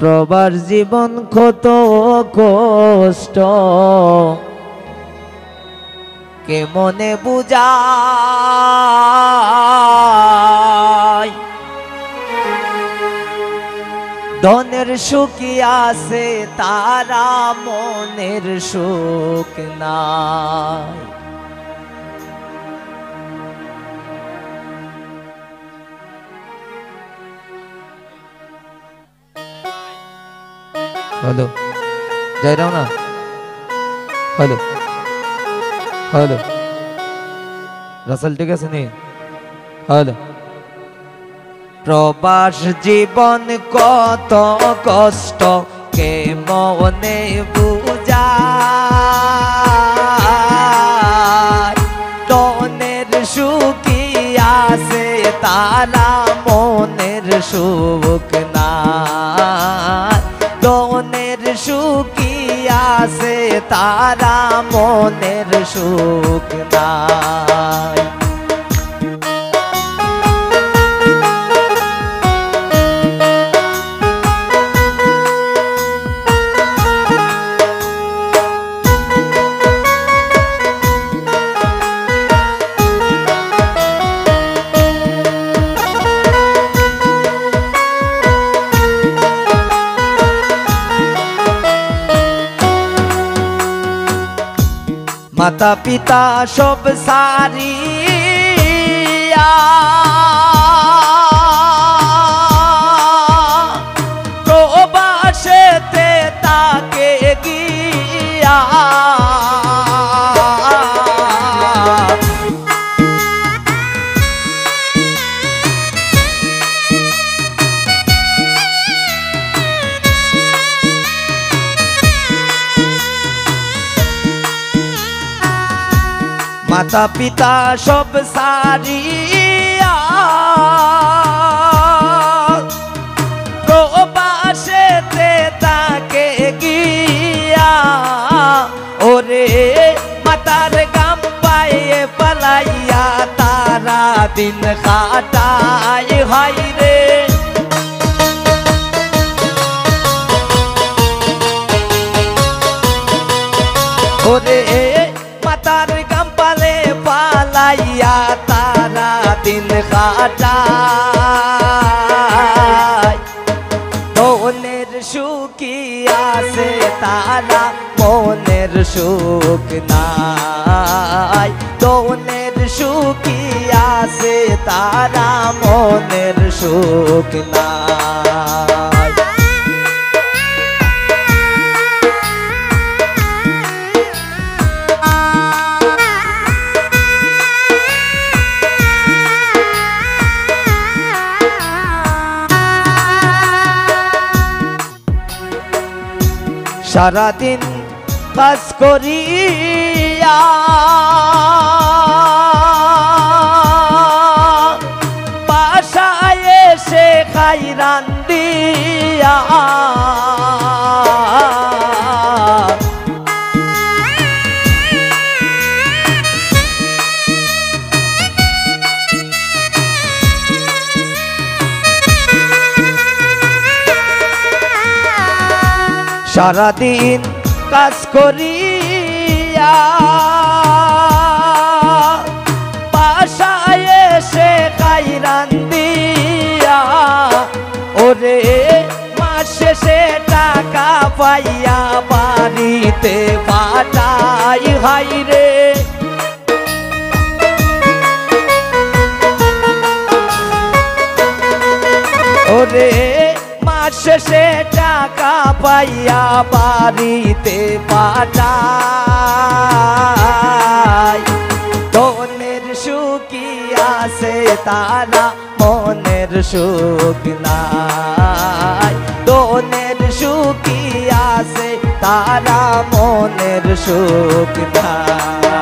প্রবাস জীবন কত কষ্ট কে মনে বুঝায় ধনের সুখী আছে তারা মনের সুখ নাই हेलो जय राम ना हेलो हेलो रसल ठीक है सुनी हेलो प्रवास जीवन कत कष्ट के मने बुझाय धनेर सुखी आसे तारा मनेर सुख नाय धनेर सुखी आसे तारा मनेर सुख नाय माता पिता सब सारिया प्रवासेते ताके गिया माता पिता सब सारिया प्रवासेते ताके गिया ओरे मातार गाम पाए पलाइया तारा दिन काटाए हाय रे ओरे मातार गाम पाले पालाइया तारा दिन काटाय धनेर सुखी आसे तारा मनेर सुख नाय धनेर सुखी आसे तारा मनेर सुख नाय सारा दिन काज करिया बासाय एसे खाई रांदिया सारा दिन काज करिया बासाय एसे खाई रांदिया ओरे मास शेषे टाका पाइया बाड़ीते पाठाई हाय रे ओरे शेषे टाका पाइया बाड़ीते पाठाय धनेर सुखी आसे तारा मनेर सुख नाय धनेर सुखी आसे तारा मनेर सुख नाय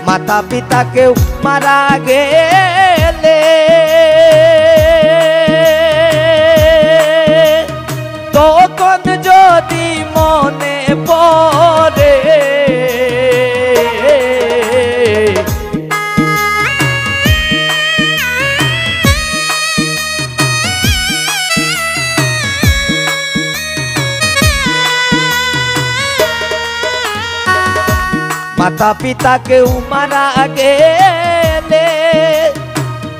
माता पिता के मारा गेले মাতা পিতা কেউ মারা গেলে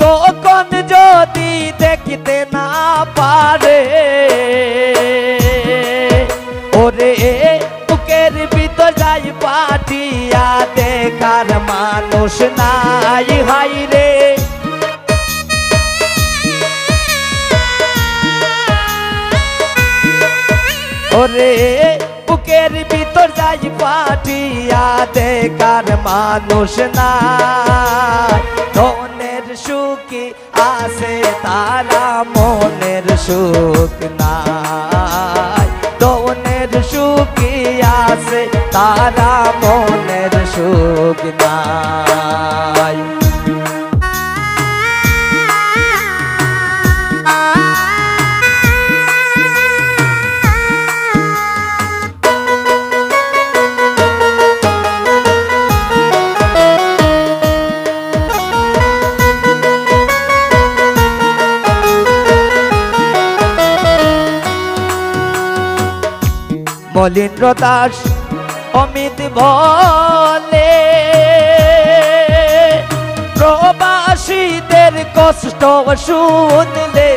তখন যদি দেখতে না পারে ওরে বুকের ভিতর যাই পাঠিয়া দেখার মানুষ নাই হাই রে ওরে বুকের ভিতর যাই পাঠিয়া দেখার মানুষ নাই ধনের সুখী আছে তারা মনের সুখ নাই ধনের সুখী আছে তারা মনের সুখ নাই মলিন্দ্র দাস অমিত বলে প্রবাসীদের কষ্ট শুনলে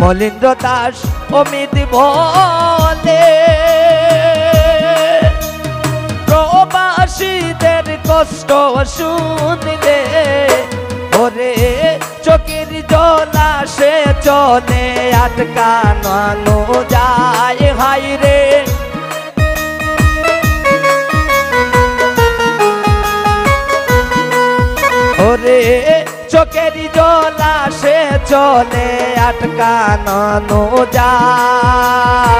মলিন্দ্র দাস অমিত বলে প্রবাসীদের কষ্ট শুনলে ওরে চোখের জল আসে চলে আটকানো যায় হাই রে ওরে চোখের জল আসে চলে আটকানো যায়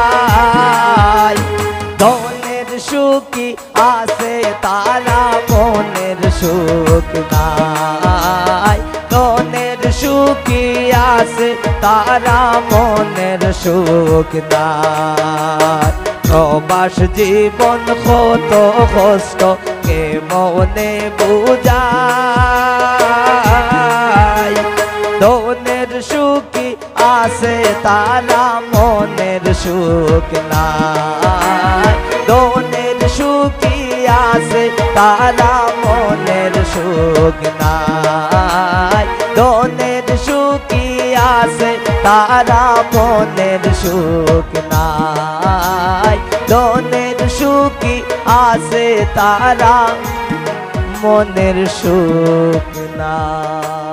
ধনের সুখী আছে তারা মনের সুখ নাই ধনের সুখী আছে তারা মনের সুখ নাই প্রবাস জীবন কত কষ্ট কে মনে বুঝায় ধনের সুখী আছে তারা মনের সুখ নাই ধনের সুখী আছে তারা মনের সুখ নাই ধনের সুখী আছে তারা মনের সুখ নাই ধনের সুখী আছে তারা মনের সুখ নাই।